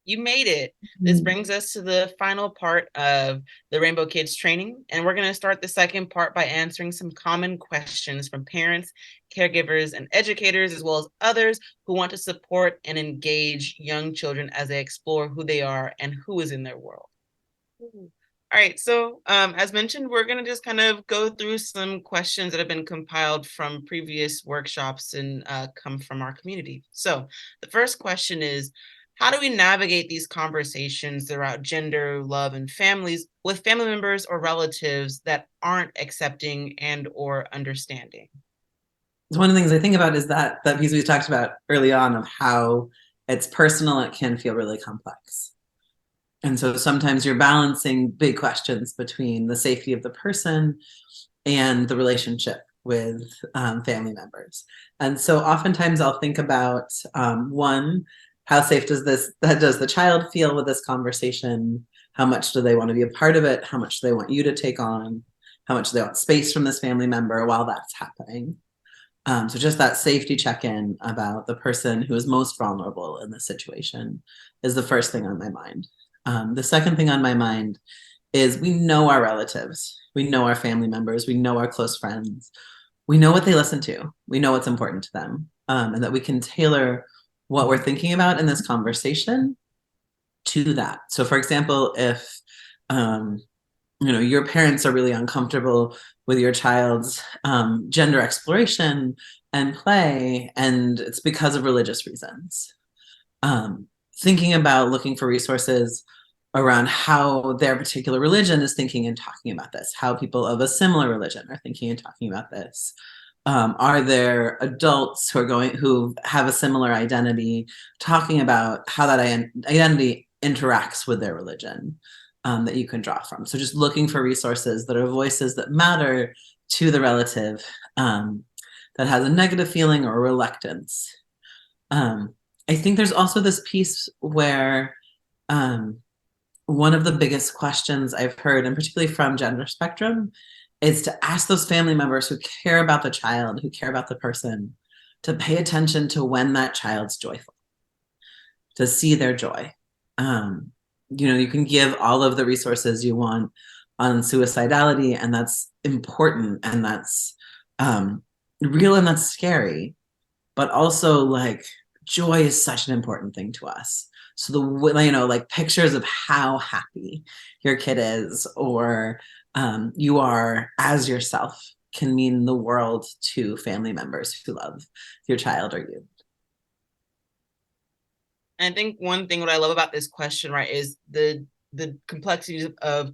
You made it. This brings us to the final part of the Rainbow Kids training, and we're going to start the second part by answering some common questions from parents, caregivers, and educators, as well as others who want to support and engage young children as they explore who they are and who is in their world. All right, so as mentioned, we're going to just kind of go through some questions that have been compiled from previous workshops and come from our community. So the first question is, how do we navigate these conversations throughout gender, love, and families with family members or relatives that aren't accepting and or understanding? One of the things I think about is that piece we talked about early on of how it's personal, it can feel really complex. And so sometimes you're balancing big questions between the safety of the person and the relationship with family members. And so oftentimes I'll think about one, how safe does the child feel with this conversation? How much do they want to be a part of it? How much do they want you to take on? How much do they want space from this family member while that's happening? So just that safety check-in about the person who is most vulnerable in this situation is the first thing on my mind. The second thing on my mind is we know our relatives, we know our family members, we know our close friends, we know what they listen to, we know what's important to them, and that we can tailor what we're thinking about in this conversation to that. So for example, if your parents are really uncomfortable with your child's gender exploration and play, and it's because of religious reasons. Thinking about looking for resources around how their particular religion is thinking and talking about this, how people of a similar religion are thinking and talking about this. Are there adults who have a similar identity talking about how that identity interacts with their religion? That you can draw from. So just looking for resources that are voices that matter to the relative that has a negative feeling or reluctance. I think there's also this piece where one of the biggest questions I've heard, and particularly from gender spectrum, is to ask those family members who care about the child, who care about the person, to pay attention to when that child's joyful, to see their joy. You can give all of the resources you want on suicidality, and that's important, and that's real, and that's scary, but also like joy is such an important thing to us. So like pictures of how happy your kid is, or you are as yourself, can mean the world to family members who love your child or you. And I think one thing what I love about this question, right, is the complexities of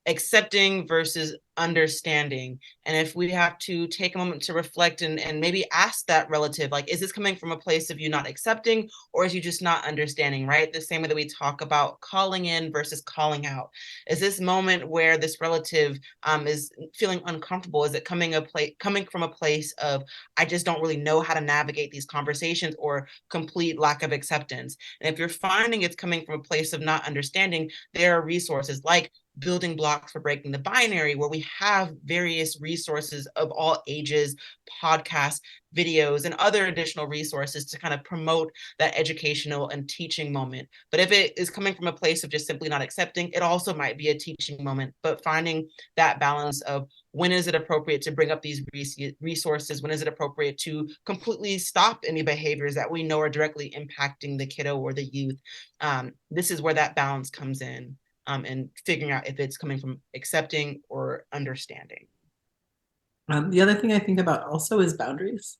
accepting versus understanding. And if we have to take a moment to reflect and maybe ask that relative, like, is this coming from a place of you not accepting, or is you just not understanding, right? The same way that we talk about calling in versus calling out. Is this moment where this relative is feeling uncomfortable? Is it coming from a place of, I just don't really know how to navigate these conversations, or complete lack of acceptance? And if you're finding it's coming from a place of not understanding, there are resources like Building Blocks for Breaking the Binary, where we have various resources of all ages, podcasts, videos, and other additional resources to kind of promote that educational and teaching moment. But if it is coming from a place of just simply not accepting, it also might be a teaching moment. But finding that balance of, when is it appropriate to bring up these resources? When is it appropriate to completely stop any behaviors that we know are directly impacting the kiddo or the youth? This is where that balance comes in. And figuring out if it's coming from accepting or understanding. The other thing I think about also is boundaries.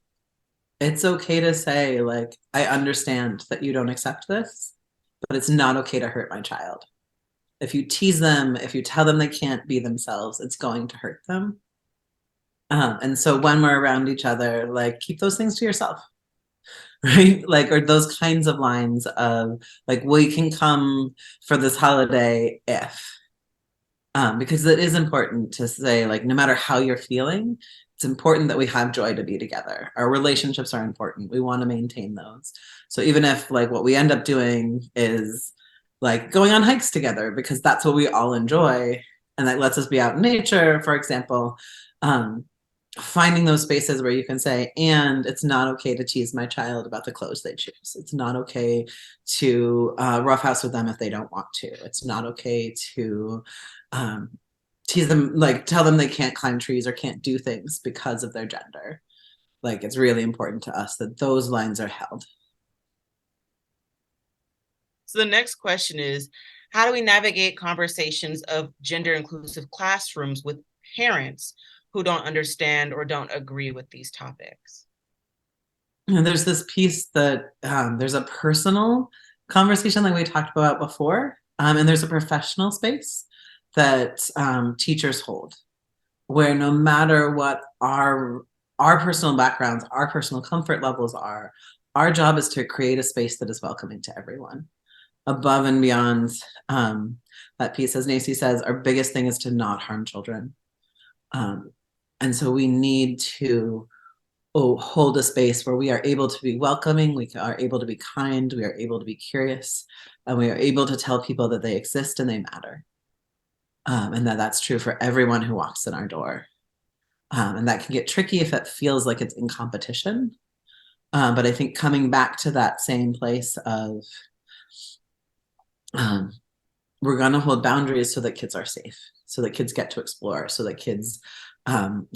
It's okay to say, like, I understand that you don't accept this, but it's not okay to hurt my child. If you tease them, if you tell them they can't be themselves, it's going to hurt them. And so when we're around each other, like, keep those things to yourself, right? Like, or those kinds of lines of, like, we can come for this holiday if, because it is important to say, like, no matter how you're feeling, it's important that we have joy to be together. Our relationships are important. We want to maintain those. So even if, like, what we end up doing is like going on hikes together because that's what we all enjoy, and that lets us be out in nature, for example, finding those spaces where you can say, and it's not okay to tease my child about the clothes they choose. It's not okay to roughhouse with them if they don't want to. It's not okay to tease them, like tell them they can't climb trees or can't do things because of their gender. Like, it's really important to us that those lines are held. So the next question is, how do we navigate conversations of gender inclusive classrooms with parents who don't understand or don't agree with these topics? And there's this piece that there's a personal conversation like we talked about before, and there's a professional space that teachers hold, where no matter what our personal backgrounds, our personal comfort levels are, our job is to create a space that is welcoming to everyone, above and beyond that piece. As Nacy says, our biggest thing is to not harm children, and so we need to hold a space where we are able to be welcoming, we are able to be kind, we are able to be curious, and we are able to tell people that they exist and they matter, and that's true for everyone who walks in our door. And that can get tricky if it feels like it's in competition. But I think coming back to that same place of we're going to hold boundaries so that kids are safe, so that kids get to explore, so that kids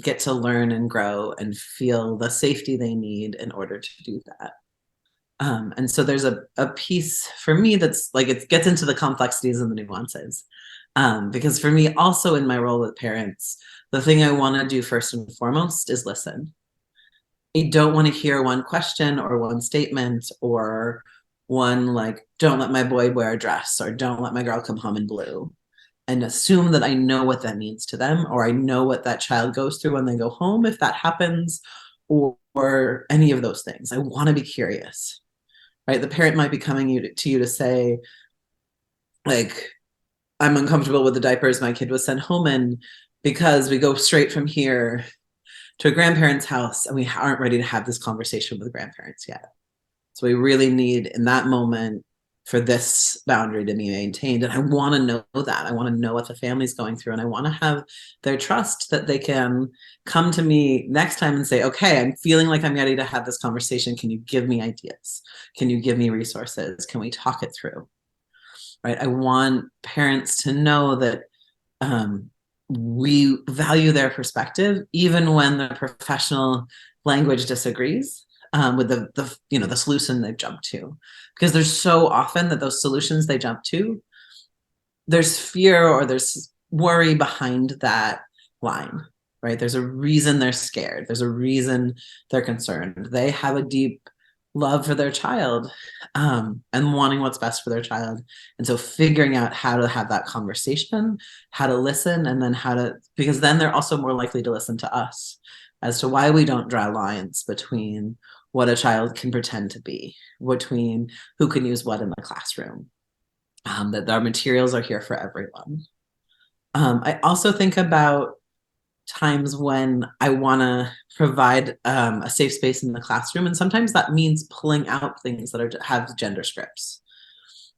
get to learn and grow and feel the safety they need in order to do that. And so there's a piece for me that's like, it gets into the complexities and the nuances. Because for me, also in my role with parents, the thing I want to do first and foremost is listen. I don't want to hear one question or one statement or one like, don't let my boy wear a dress or don't let my girl come home in blue, and assume that I know what that means to them, or I know what that child goes through when they go home, if that happens, or any of those things. I want to be curious, right? The parent might be coming to you to say, like, I'm uncomfortable with the diapers my kid was sent home in because we go straight from here to a grandparent's house and we aren't ready to have this conversation with grandparents yet. So we really need in that moment for this boundary to be maintained. And I want to know that. I want to know what the family's going through. And I want to have their trust that they can come to me next time and say, okay, I'm feeling like I'm ready to have this conversation. Can you give me ideas? Can you give me resources? Can we talk it through? Right. I want parents to know that we value their perspective, even when the professional language disagrees with the solution they've jumped to, because there's so often that those solutions they jump to, there's fear or there's worry behind that line, right? There's a reason they're scared. There's a reason they're concerned. They have a deep love for their child and wanting what's best for their child. And so figuring out how to have that conversation, how to listen, and then because then they're also more likely to listen to us as to why we don't draw lines between what a child can pretend to be, between who can use what in the classroom, that our materials are here for everyone. I also think about times when I want to provide a safe space in the classroom. And sometimes that means pulling out things that have gender scripts,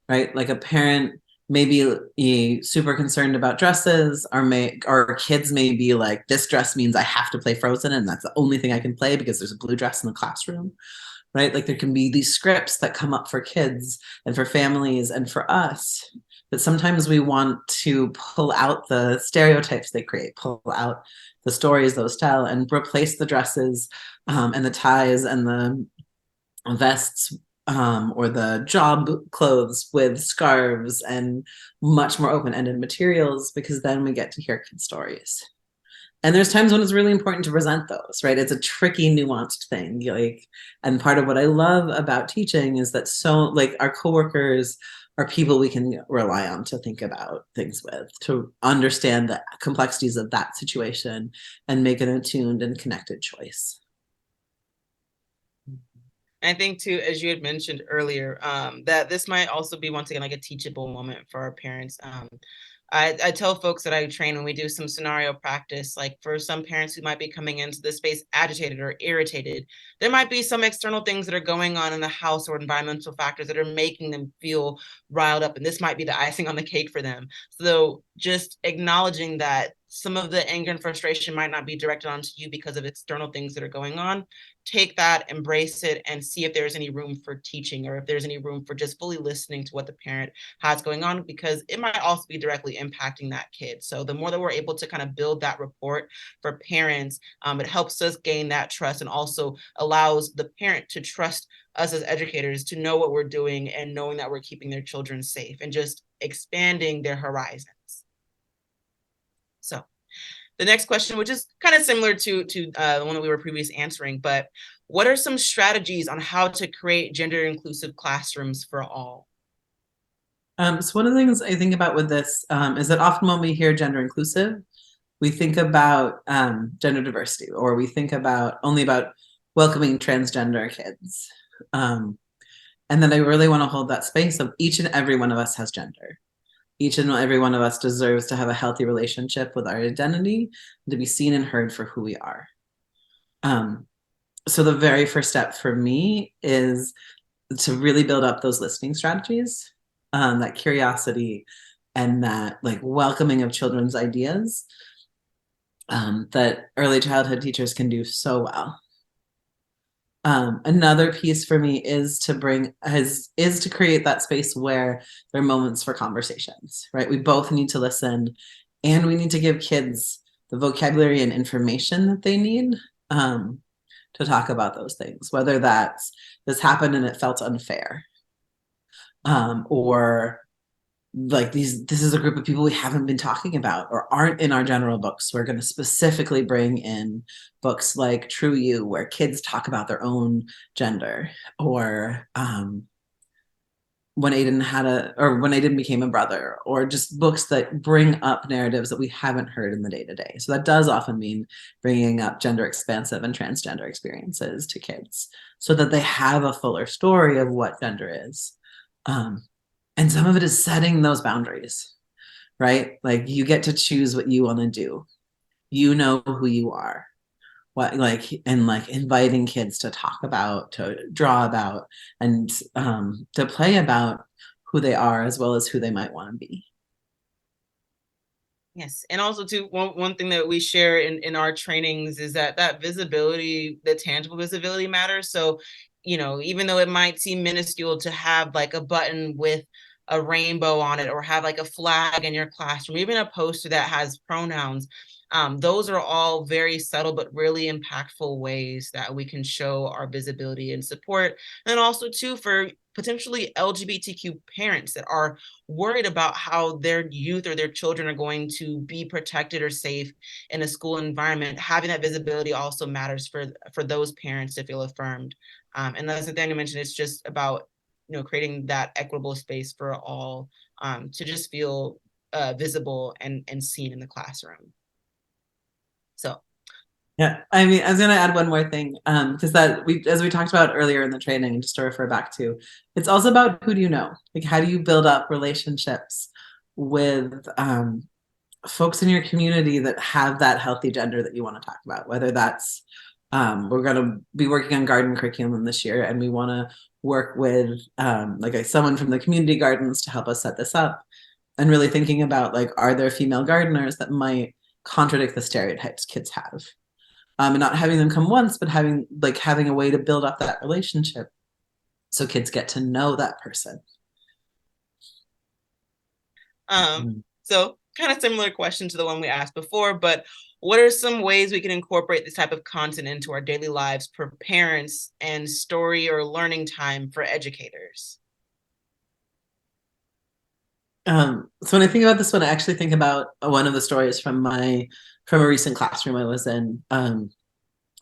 right? Like a parent may be super concerned about dresses, or kids may be like, this dress means I have to play Frozen and that's the only thing I can play because there's a blue dress in the classroom, right? Like there can be these scripts that come up for kids and for families and for us, but sometimes we want to pull out the stereotypes they create, pull out the stories those tell, and replace the dresses and the ties and the vests or the job clothes with scarves and much more open-ended materials, because then we get to hear kids' stories. And there's times when it's really important to present those, right? It's a tricky, nuanced thing. And part of what I love about teaching is that our coworkers are people we can rely on to think about things with, to understand the complexities of that situation and make an attuned and connected choice. I think too, as you had mentioned earlier, that this might also be once again like a teachable moment for our parents. I tell folks that I train when we do some scenario practice, like for some parents who might be coming into this space agitated or irritated, there might be some external things that are going on in the house or environmental factors that are making them feel riled up. And this might be the icing on the cake for them. So just acknowledging that some of the anger and frustration might not be directed onto you because of external things that are going on. Take that, embrace it, and see if there's any room for teaching, or if there's any room for just fully listening to what the parent has going on, because it might also be directly impacting that kid. So the more that we're able to kind of build that rapport for parents, it helps us gain that trust, and also allows the parent to trust us as educators to know what we're doing, and knowing that we're keeping their children safe and just expanding their horizons. So the next question, which is kind of similar to the one that we were previously answering, but what are some strategies on how to create gender inclusive classrooms for all? So one of the things I think about with this is that often when we hear gender inclusive, we think about gender diversity, or we think about only about welcoming transgender kids. And then I really want to hold that space of each and every one of us has gender. Each and every one of us deserves to have a healthy relationship with our identity, to be seen and heard for who we are. So the very first step for me is to really build up those listening strategies, that curiosity and that like welcoming of children's ideas, that early childhood teachers can do so well. Another piece for me is to create that space where there are moments for conversations, right? We both need to listen, and we need to give kids the vocabulary and information that they need to talk about those things, whether that's this happened and it felt unfair, or like this is a group of people we haven't been talking about or aren't in our general books. We're going to specifically bring in books like True You, where kids talk about their own gender, or when Aiden became a brother, or just books that bring up narratives that we haven't heard in the day-to-day. So that does often mean bringing up gender expansive and transgender experiences to kids so that they have a fuller story of what gender is. And some of it is setting those boundaries, right? Like you get to choose what you want to do. You know who you are. And inviting kids to talk about, to draw about, and to play about who they are as well as who they might want to be. Yes, and also too, one thing that we share in our trainings is that visibility, the tangible visibility matters. So, even though it might seem minuscule to have like a button with a rainbow on it, or have like a flag in your classroom, even a poster that has pronouns, those are all very subtle but really impactful ways that we can show our visibility and support. And also too, for potentially LGBTQ parents that are worried about how their youth or their children are going to be protected or safe in a school environment, having that visibility also matters for those parents to feel affirmed. And as Nathaniel mentioned, it's just about creating that equitable space for all, to just feel visible and seen in the classroom. So yeah, I mean, I was going to add one more thing, because as we talked about earlier in the training, and just to refer back to, it's also about who do you know? Like, how do you build up relationships with folks in your community that have that healthy gender that you want to talk about? Whether that's we're going to be working on garden curriculum this year, and we want to work with someone from the community gardens to help us set this up, and really thinking about like, are there female gardeners that might contradict the stereotypes kids have? And not having them come once, but having a way to build up that relationship so kids get to know that person. So kind of similar question to the one we asked before, but what are some ways we can incorporate this type of content into our daily lives for parents, and story or learning time for educators? So when I think about this one, I actually think about one of the stories from a recent classroom I was in. I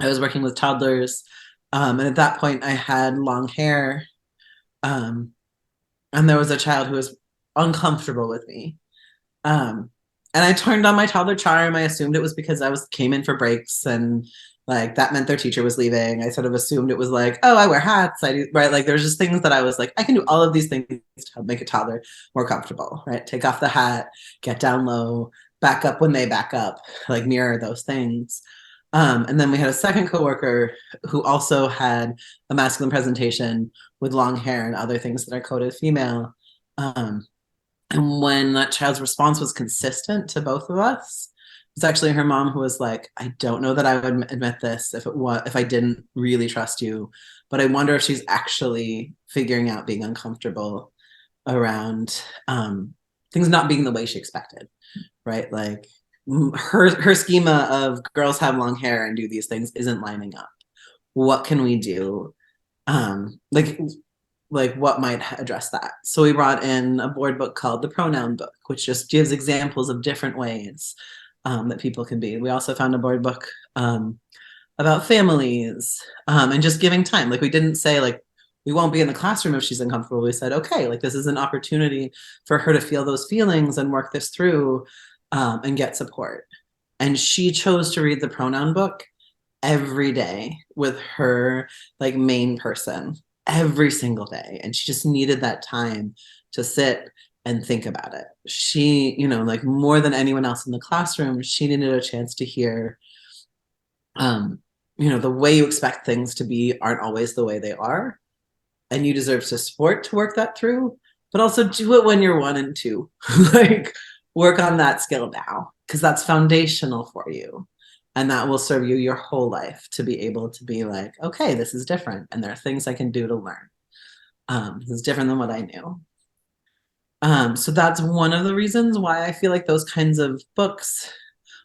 was working with toddlers, and at that point I had long hair, and there was a child who was uncomfortable with me. And I turned on my toddler charm. I assumed it was because came in for breaks, and like that meant their teacher was leaving. I sort of assumed it was like, oh, I wear hats. I do, right? Like there's just things that I was like, I can do all of these things to help make a toddler more comfortable, right? Take off the hat, get down low, back up when they back up, like mirror those things. And then we had a second coworker who also had a masculine presentation with long hair and other things that are coded female. And when that child's response was consistent to both of us, It's actually her mom who was like, I don't know that I would admit this if I didn't really trust you, but I wonder if she's actually figuring out being uncomfortable around things not being the way she expected, right? Like her schema of girls have long hair and do these things isn't lining up. What can we do? Like what might address that? So we brought in a board book called the Pronoun Book, which just gives examples of different ways that people can be. We also found a board book about families and just giving time. Like we didn't say like we won't be in the classroom if she's uncomfortable. We said, okay, like this is an opportunity for her to feel those feelings and work this through and get support. And she chose to read the pronoun book every day with her like main person every single day. And she just needed that time to sit and think about it. She, you know, like more than anyone else in the classroom, she needed a chance to hear you know, the way you expect things to be aren't always the way they are. And you deserve to support to work that through, but also do it when you're 1 and 2. Like work on that skill now, because that's foundational for you. And that will serve you your whole life to be able to be like, okay, this is different. And there are things I can do to learn. This is different than what I knew. So that's one of the reasons why I feel like those kinds of books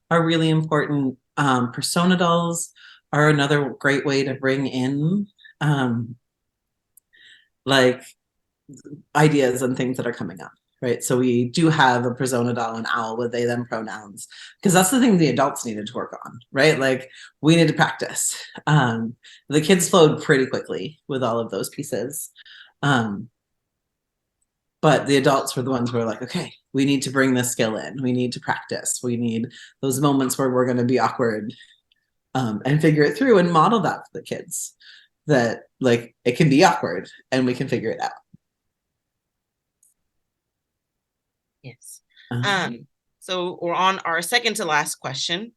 are really important. Persona dolls are another great way to bring in like ideas and things that are coming up, right? So we do have a persona doll and owl with they them pronouns because that's the thing the adults needed to work on, right? Like we need to practice. The kids flowed pretty quickly with all of those pieces. But the adults were the ones who were like, okay, we need to bring this skill in. We need to practice. We need those moments where we're going to be awkward and figure it through and model that for the kids that like it can be awkward and we can figure it out. Yes. So we're on our second to last question.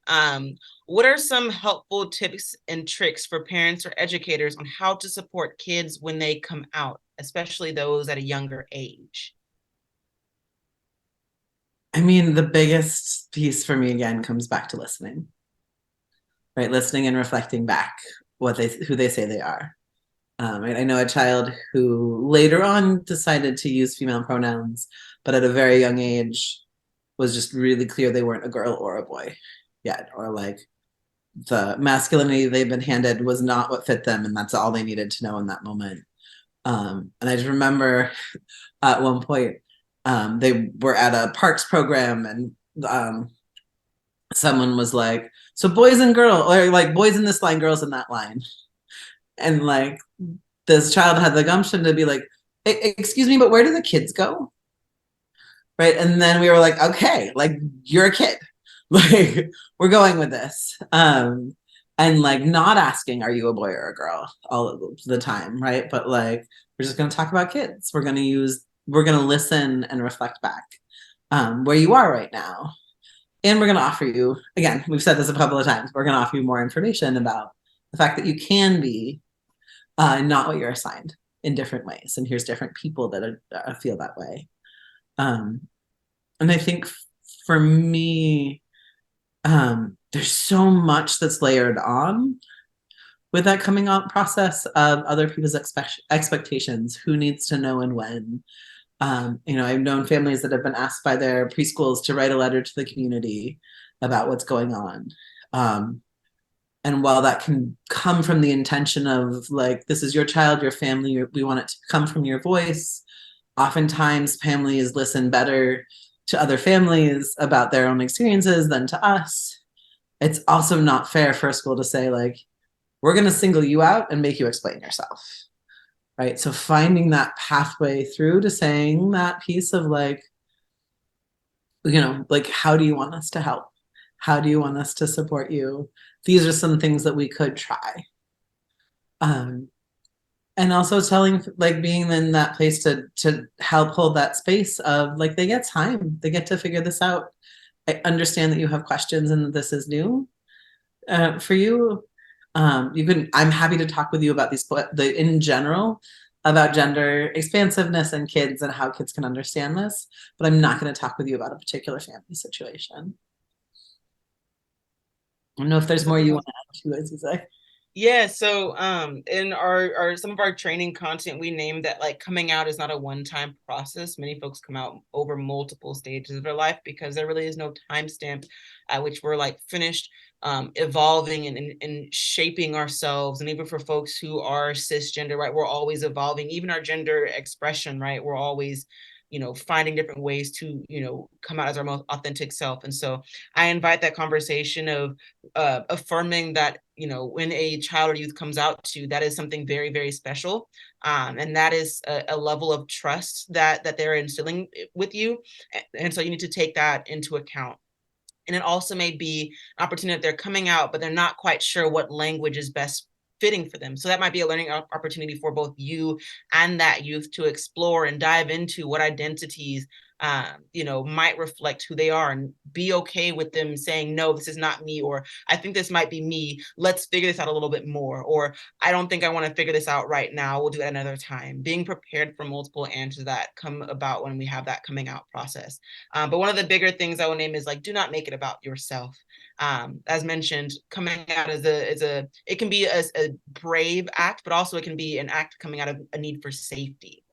What are some helpful tips and tricks for parents or educators on how to support kids when they come out, especially those at a younger age? I mean, the biggest piece for me again comes back to listening, right? Listening and reflecting back who they say they are. Right? I know a child who later on decided to use female pronouns, but at a very young age was just really clear they weren't a girl or a boy yet, or like the masculinity they've been handed was not what fit them, and that's all they needed to know in that moment. And I just remember at one point they were at a parks program, and someone was like, "So boys and girls, or like boys in this line, girls in that line," and like this child had the gumption to be like, "Excuse me, but where do the kids go?" Right. And then we were like, okay, like you're a kid. Like we're going with this. And like not asking, are you a boy or a girl all of the time, right? But like we're just gonna talk about kids. We're gonna listen and reflect back where you are right now. And we're gonna offer you, again, we've said this a couple of times, we're gonna offer you more information about the fact that you can be not what you're assigned in different ways. And here's different people that feel that way. And I think for me, there's so much that's layered on with that coming out process of other people's expectations, who needs to know and when. You know, I've known families that have been asked by their preschools to write a letter to the community about what's going on. And while that can come from the intention of like, this is your child, your family, we want it to come from your voice, oftentimes families listen better to other families about their own experiences than to us. It's also not fair for a school to say like, we're going to single you out and make you explain yourself, right? So finding that pathway through to saying that piece of like, you know, like, how do you want us to help? How do you want us to support you? These are some things that we could try. And also telling, like, being in that place to help hold that space of like, they get time, they get to figure this out. I understand that you have questions and that this is new for you. I'm happy to talk with you about in general about gender expansiveness and kids and how kids can understand this, but I'm not going to talk with you about a particular family situation. I don't know if there's more you want to add to, as you say. Yeah, so in our some of our training content, we named that like coming out is not a one-time process. Many folks come out over multiple stages of their life because there really is no timestamp at which we're like finished evolving and shaping ourselves. And even for folks who are cisgender, right, we're always evolving. Even our gender expression, right, we're always, you know, finding different ways to, you know, come out as our most authentic self. And so I invite that conversation of affirming that, you know, when a child or youth comes out to, that is something very, very special. And that is a level of trust that they're instilling with you. And so you need to take that into account. And it also may be an opportunity that they're coming out, but they're not quite sure what language is best fitting for them. So that might be a learning opportunity for both you and that youth to explore and dive into what identities you know, might reflect who they are, and be okay with them saying, no, this is not me, or I think this might be me. Let's figure this out a little bit more. Or I don't think I want to figure this out right now. We'll do it another time. Being prepared for multiple answers that come about when we have that coming out process. But one of the bigger things I will name is like, do not make it about yourself. As mentioned, coming out as a it can be a brave act, but also it can be an act coming out of a need for safety.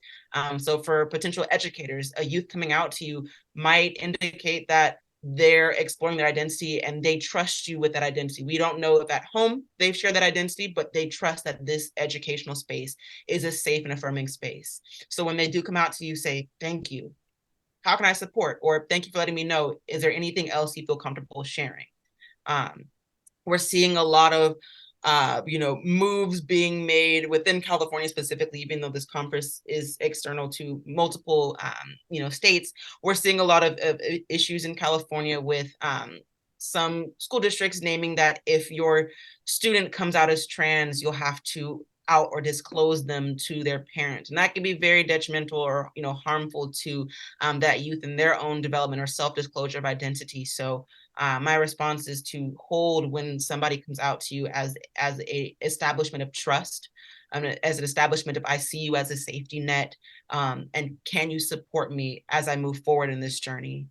So for potential educators, a youth coming out to you might indicate that they're exploring their identity and they trust you with that identity. We don't know if at home they've shared that identity, but they trust that this educational space is a safe and affirming space. So when they do come out to you, say, thank you. How can I support? Or thank you for letting me know. Is there anything else you feel comfortable sharing? Um, we're seeing a lot of you know, moves being made within California specifically, even though this conference is external to multiple you know, states. We're seeing a lot of issues in California with some school districts naming that if your student comes out as trans, you'll have to out or disclose them to their parent, and that can be very detrimental or, you know, harmful to that youth in their own development or self-disclosure of identity. So my response is to hold when somebody comes out to you as a establishment of trust, as an establishment of I see you as a safety net, and can you support me as I move forward in this journey?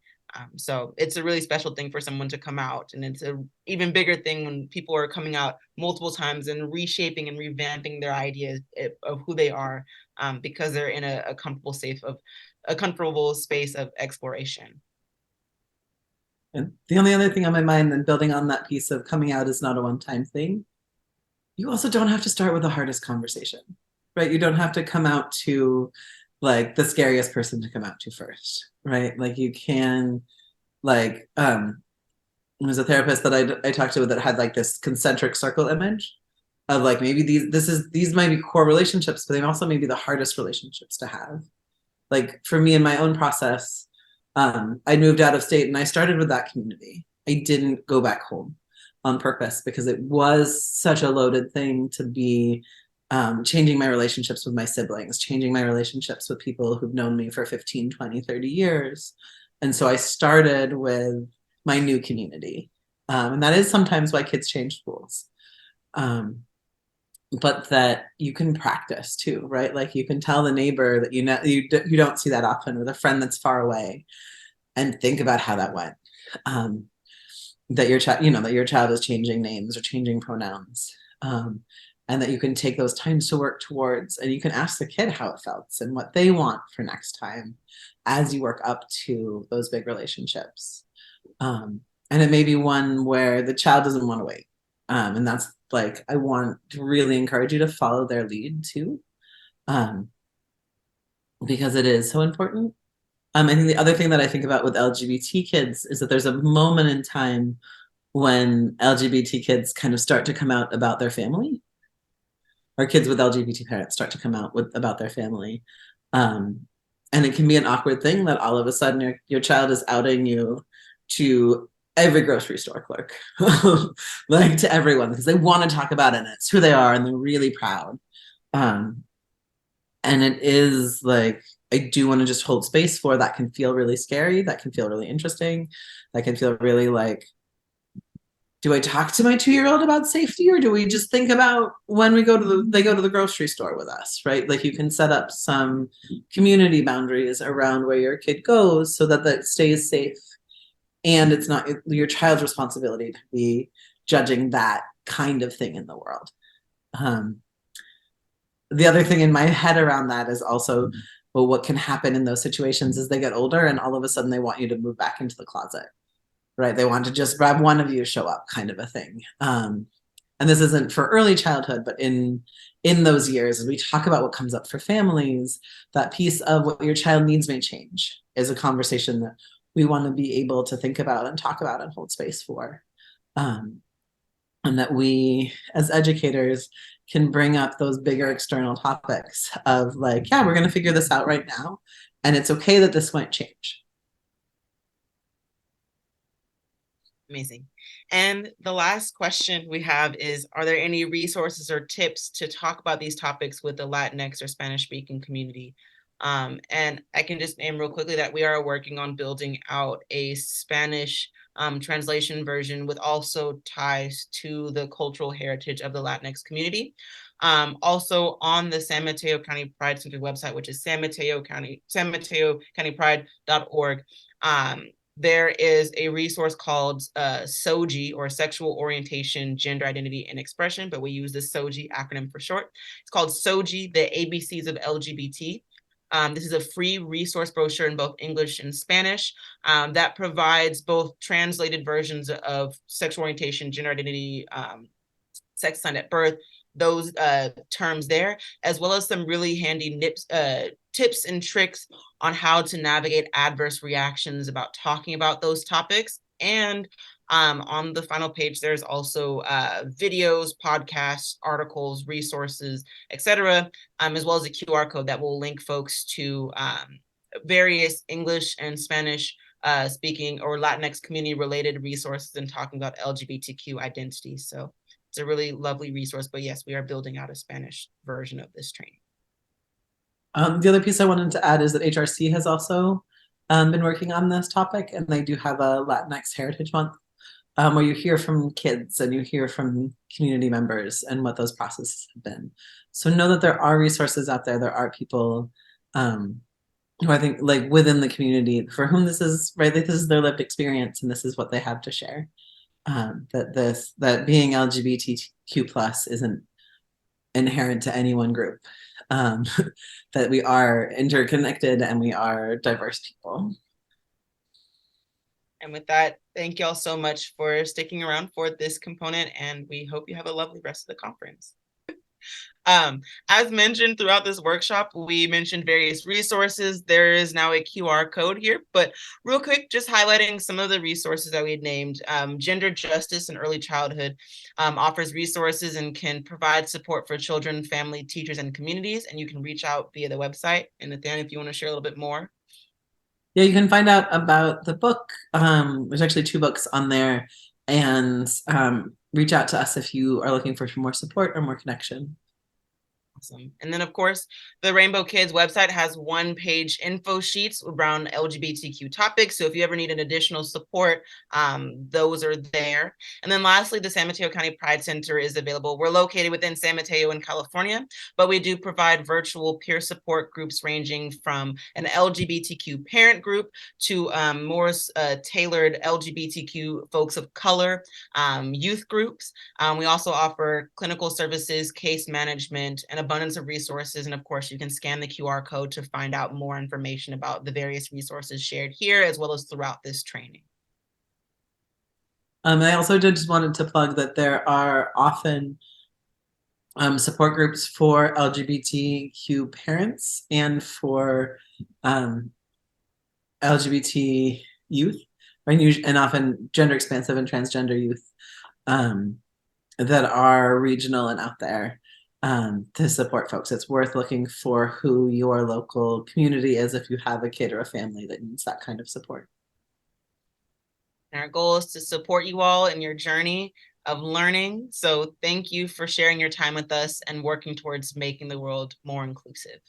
So it's a really special thing for someone to come out, and it's a even bigger thing when people are coming out multiple times and reshaping and revamping their ideas of who they are, because they're in a comfortable a comfortable space of exploration. And the only other thing on my mind, then building on that piece of coming out is not a one-time thing, you also don't have to start with the hardest conversation, right? You don't have to come out to like the scariest person to come out to first, right? Like you can, like, there's a therapist that I talked to that had like this concentric circle image of like maybe these might be core relationships, but they also may be the hardest relationships to have. Like for me in my own process, I moved out of state and I started with that community. I didn't go back home on purpose because it was such a loaded thing to be changing my relationships with my siblings, changing my relationships with people who've known me for 15, 20, 30 years. And so I started with my new community. And that is sometimes why kids change schools. But that you can practice too, right? Like you can tell the neighbor that you don't see that often, or the friend that's far away, and think about how that went. That your child, you know, that your child is changing names or changing pronouns, and that you can take those times to work towards, and you can ask the kid how it felt and what they want for next time as you work up to those big relationships. And it may be one where the child doesn't want to wait, and that's like I want to really encourage you to follow their lead too, because it is so important. I think the other thing that I think about with LGBT kids is that there's a moment in time when LGBT kids kind of start to come out about their family, or kids with LGBT parents start to come out about their family. And it can be an awkward thing that all of a sudden your child is outing you to every grocery store clerk, like to everyone, because they want to talk about it and it's who they are and they're really proud. And it is like, I do want to just hold space for that. Can feel really scary. That can feel really interesting. That can feel really like, do I talk to my 2-year-old about safety, or do we just think about when we they go to the grocery store with us, right? Like you can set up some community boundaries around where your kid goes so that that stays safe. And it's not your child's responsibility to be judging that kind of thing in the world. The other thing in my head around that is also, well, what can happen in those situations as they get older and all of a sudden they want you to move back into the closet, right? They want to just grab one of you, show up, kind of a thing. And this isn't for early childhood, but in those years, as we talk about what comes up for families, that piece of what your child needs may change is a conversation that we want to be able to think about and talk about and hold space for. And that we as educators can bring up those bigger external topics of like, yeah, we're going to figure this out right now. And it's okay that this might change. Amazing. And the last question we have is, are there any resources or tips to talk about these topics with the Latinx or Spanish speaking community? And I can just name real quickly that we are working on building out a Spanish translation version with also ties to the cultural heritage of the Latinx community. Also on the San Mateo County Pride Center website, which is San Mateo County Pride.org. There is a resource called SOGIE, or Sexual Orientation, Gender Identity, and Expression, but we use the SOGIE acronym for short. It's called SOGIE, the ABCs of LGBT. This is a free resource brochure in both English and Spanish that provides both translated versions of sexual orientation, gender identity, sex assigned at birth, those terms there, as well as some really handy tips and tricks on how to navigate adverse reactions about talking about those topics. And on the final page, there's also videos, podcasts, articles, resources, etc., as well as a QR code that will link folks to various English and Spanish speaking or Latinx community related resources and talking about LGBTQ identity. So it's a really lovely resource, but yes, we are building out a Spanish version of this training. The other piece I wanted to add is that HRC has also been working on this topic, and they do have a Latinx Heritage Month where you hear from kids and you hear from community members and what those processes have been. So know that there are resources out there. There are people who I think like within the community for whom this is, right, like this is their lived experience and this is what they have to share. That being LGBTQ plus isn't inherent to any one group, that we are interconnected and we are diverse people. And with that, thank you all so much for sticking around for this component, and we hope you have a lovely rest of the conference. As mentioned throughout this workshop, we mentioned various resources. There is now a QR code here, but real quick, just highlighting some of the resources that we had named. Gender Justice and Early Childhood offers resources and can provide support for children, family, teachers, and communities. And you can reach out via the website. And Nathaniel, if you want to share a little bit more. Yeah, you can find out about the book. There's actually 2 books on there, and reach out to us if you are looking for more support or more connection. Awesome. And then, of course, the Rainbow Kids website has 1-page info sheets around LGBTQ topics. So if you ever need an additional support, those are there. And then lastly, the San Mateo County Pride Center is available. We're located within San Mateo in California, but we do provide virtual peer support groups ranging from an LGBTQ parent group to more tailored LGBTQ folks of color youth groups. We also offer clinical services, case management, and abundance of resources. And of course, you can scan the QR code to find out more information about the various resources shared here, as well as throughout this training. I also just wanted to plug that there are often support groups for LGBTQ parents and for LGBT youth, and often gender expansive and transgender youth that are regional and out there to support folks. It's worth looking for who your local community is if you have a kid or a family that needs that kind of support. And our goal is to support you all in your journey of learning. So thank you for sharing your time with us and working towards making the world more inclusive.